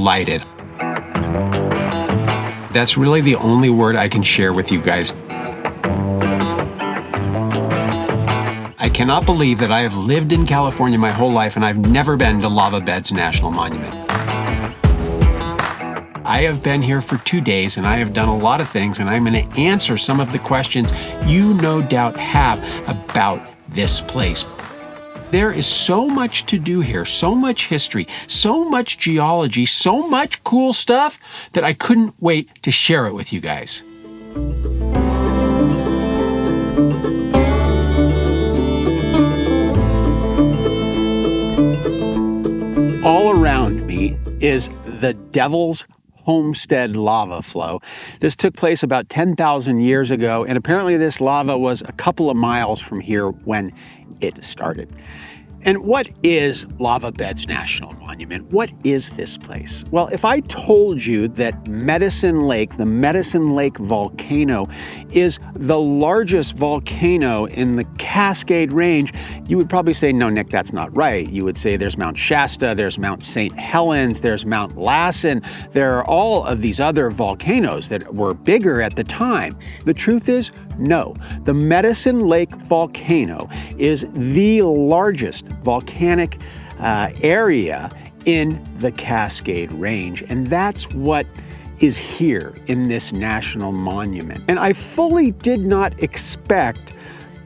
delighted. That's really the only word I can share with you guys. I cannot believe that I have lived in California my whole life and I've never been to Lava Beds National Monument. I have been here for 2 days and I have done a lot of things, and I'm going to answer some of the questions you no doubt have about this place. There is so much to do here, so much history, so much geology, so much cool stuff that I couldn't wait to share it with you guys. All around me is the Devil's Homestead lava flow. This took place about 10,000 years ago, and apparently this lava was a couple of miles from here when it started. And what is Lava Beds National Monument? What is this place? Well, if I told you that Medicine Lake, the Medicine Lake volcano, is the largest volcano in the Cascade Range, you would probably say, no, Nick, that's not right. You would say there's Mount Shasta, there's Mount St. Helens, there's Mount Lassen. There are all of these other volcanoes that were bigger at the time. The truth is, no. The Medicine Lake volcano is the largest volcanic area in the Cascade Range, and that's what is here in this national monument. And I fully did not expect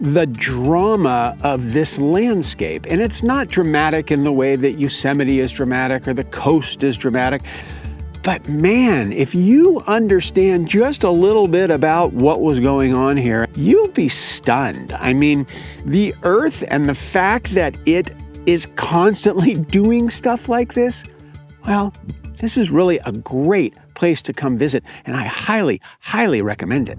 the drama of this landscape. And it's not dramatic in the way that Yosemite is dramatic or the coast is dramatic. But man, if you understand just a little bit about what was going on here, you'll be stunned. I mean, the Earth and the fact that it is constantly doing stuff like this, well, this is really a great place to come visit, and I highly, highly recommend it.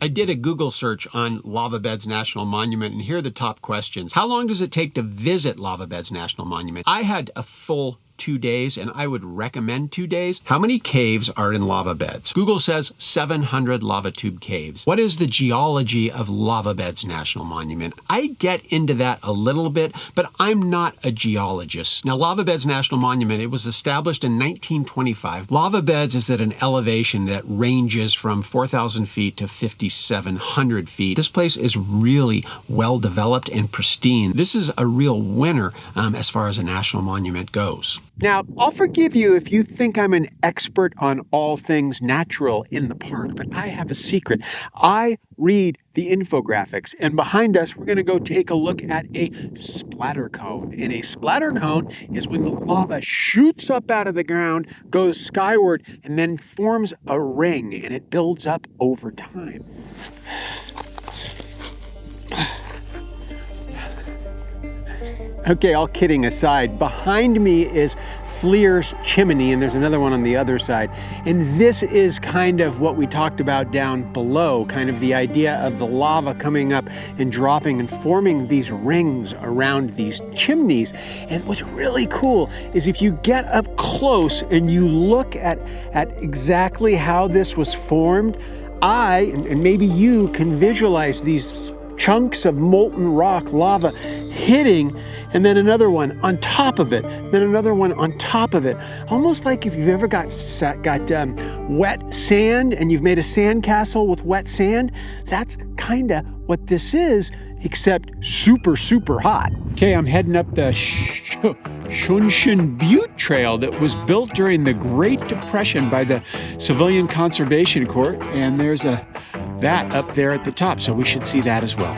I did a Google search on Lava Beds National Monument, and here are the top questions. How long does it take to visit Lava Beds National Monument? I had a full 2 days, and I would recommend 2 days. How many caves are in lava beds? Google says 700 lava tube caves. What is the geology of Lava Beds National Monument? I get into that a little bit, but I'm not a geologist. Now, Lava Beds National Monument, it was established in 1925. Lava beds is at an elevation that ranges from 4,000 feet to 5,700 feet. This place is really well developed and pristine. This is a real winner as far as a national monument goes. Now, I'll forgive you if you think I'm an expert on all things natural in the park, but I have a secret. I read the infographics, and behind us, we're going to go take a look at a splatter cone. And a splatter cone is when the lava shoots up out of the ground, goes skyward, and then forms a ring, and it builds up over time. Okay, all kidding aside, behind me is Fleer's Chimney, and there's another one on the other side. And this is kind of what we talked about down below, kind of the idea of the lava coming up and dropping and forming these rings around these chimneys. And what's really cool is if you get up close and you look at exactly how this was formed, and maybe you can visualize these chunks of molten rock lava hitting, and then another one on top of it, then another one on top of it. Almost like if you've ever got wet sand and you've made a sandcastle with wet sand. That's kind of what this is, except super, super hot. Okay, I'm heading up the Shunshin Butte Trail that was built during the Great Depression by the Civilian Conservation Corps, and there's that up there at the top, so we should see that as well.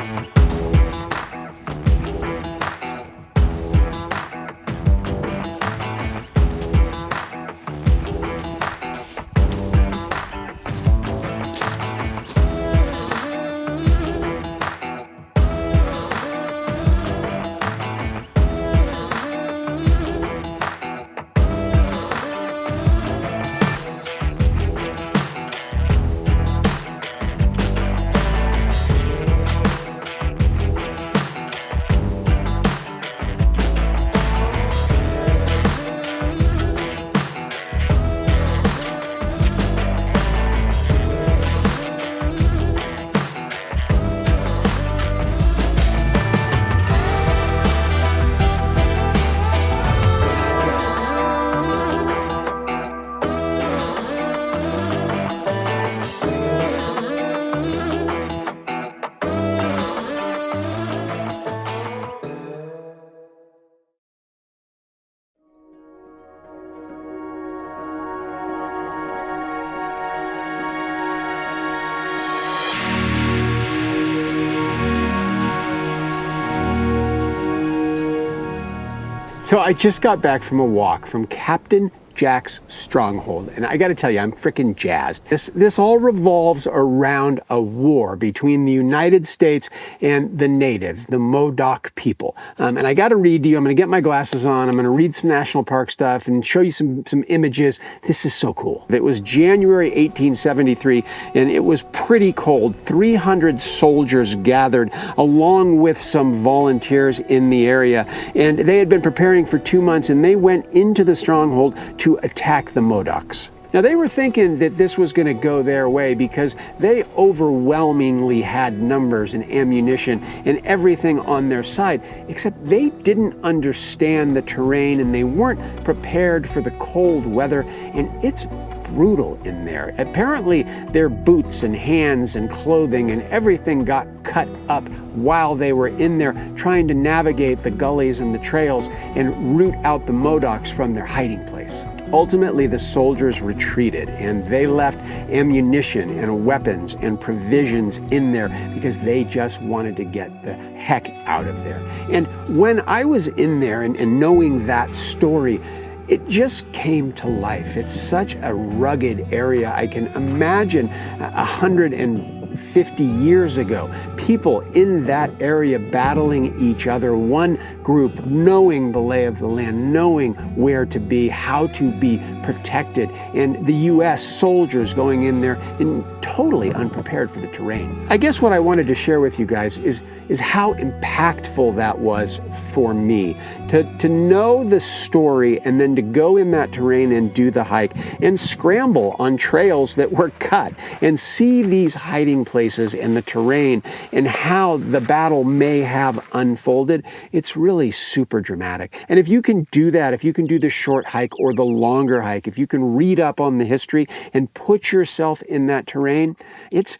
So I just got back from a walk from Captain Jack's Stronghold, and I gotta tell you, I'm freaking jazzed. This all revolves around a war between the United States and the natives, the Modoc people. And I gotta read to you, I'm gonna get my glasses on, I'm gonna read some national park stuff and show you some images. This is so cool. It was January 1873, and it was pretty cold. 300 soldiers gathered along with some volunteers in the area, and they had been preparing for 2 months, and they went into the stronghold to attack the Modocs. Now, they were thinking that this was going to go their way because they overwhelmingly had numbers and ammunition and everything on their side, except they didn't understand the terrain and they weren't prepared for the cold weather, and it's brutal in there. Apparently, their boots and hands and clothing and everything got cut up while they were in there trying to navigate the gullies and the trails and root out the Modocs from their hiding place. Ultimately, the soldiers retreated and they left ammunition and weapons and provisions in there because they just wanted to get the heck out of there. And when I was in there and knowing that story, it just came to life. It's such a rugged area. I can imagine 150 years ago, people in that area battling each other, one group knowing the lay of the land, knowing where to be, how to be protected, and the US soldiers going in there and totally unprepared for the terrain. I guess what I wanted to share with you guys is how impactful that was for me. To know the story and then to go in that terrain and do the hike and scramble on trails that were cut and see these hiding places and the terrain and how the battle may have unfolded, it's really super dramatic. And if you can do that, if you can do the short hike or the longer hike, if you can read up on the history and put yourself in that terrain, it's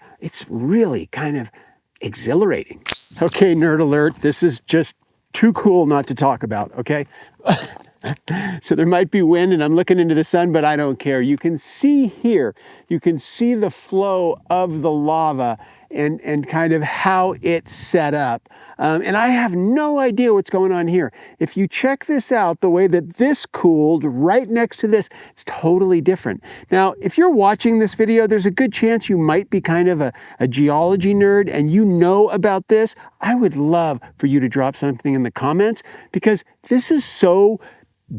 really kind of exhilarating. Okay, nerd alert, this is just too cool not to talk about, okay? So there might be wind and I'm looking into the sun, but I don't care. You can see here, you can see the flow of the lava and kind of how it's set up. And I have no idea what's going on here. If you check this out, the way that this cooled right next to this, it's totally different. Now, if you're watching this video, there's a good chance you might be kind of a geology nerd and you know about this. I would love for you to drop something in the comments because this is so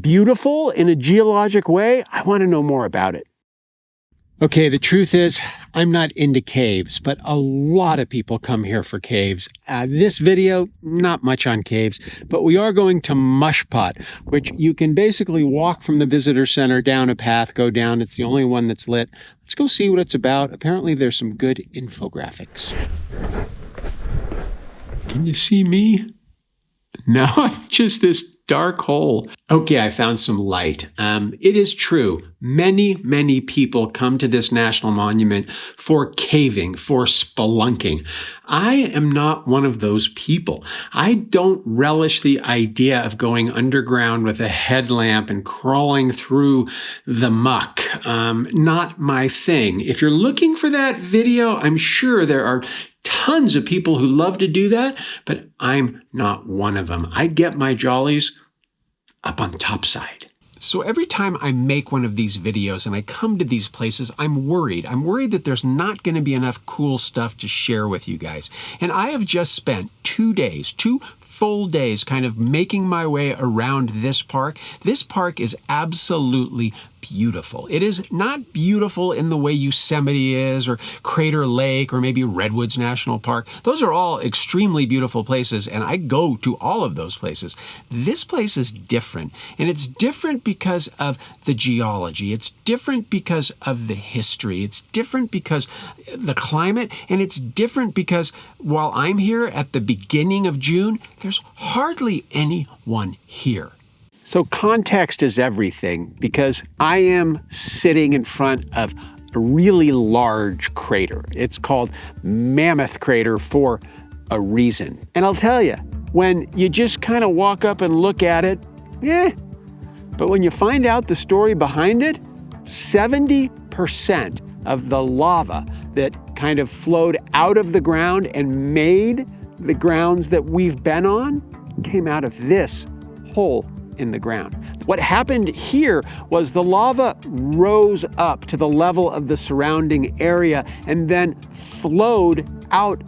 beautiful in a geologic way. I want to know more about it. Okay, the truth is, I'm not into caves, but a lot of people come here for caves. This video, not much on caves, but we are going to Mushpot, which you can basically walk from the visitor center down a path, go down. It's the only one that's lit. Let's go see what it's about. Apparently there's some good infographics. Can you see me? No, I'm just this dark hole. Okay, I found some light. It is true. Many people come to this national monument for caving, for spelunking. I am not one of those people. I don't relish the idea of going underground with a headlamp and crawling through the muck. Not my thing. If you're looking for that video, I'm sure there are tons of people who love to do that, but I'm not one of them. I get my jollies up on the top side. So every time I make one of these videos and I come to these places, I'm worried. I'm worried that there's not going to be enough cool stuff to share with you guys. And I have just spent 2 days, 2 full days kind of making my way around this park. This park is absolutely beautiful. It is not beautiful in the way Yosemite is, or Crater Lake, or maybe Redwoods National Park. Those are all extremely beautiful places, and I go to all of those places. This place is different, and it's different because of the geology. It's different because of the history. It's different because the climate, and it's different because while I'm here at the beginning of June, there's hardly anyone here. So context is everything because I am sitting in front of a really large crater. It's called Mammoth Crater for a reason. And I'll tell you, when you just kind of walk up and look at it, but when you find out the story behind it, 70% of the lava that kind of flowed out of the ground and made the grounds that we've been on came out of this hole in the ground. What happened here was the lava rose up to the level of the surrounding area and then flowed out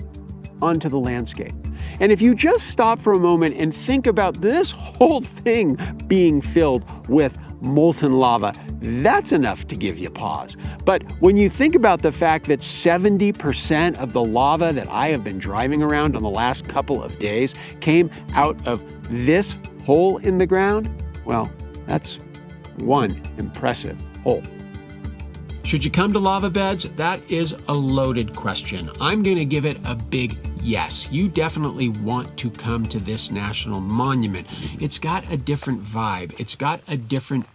onto the landscape. And if you just stop for a moment and think about this whole thing being filled with molten lava, that's enough to give you pause. But when you think about the fact that 70% of the lava that I have been driving around on the last couple of days came out of this hole in the ground, well, that's one impressive hole. Should you come to lava beds? That is a loaded question. I'm going to give it a big yes. You definitely want to come to this national monument. It's got a different vibe. It's got a different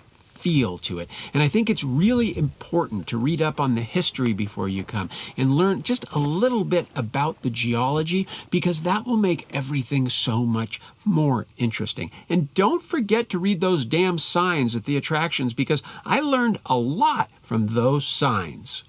feel to it. And I think it's really important to read up on the history before you come and learn just a little bit about the geology, because that will make everything so much more interesting. And don't forget to read those damn signs at the attractions, because I learned a lot from those signs.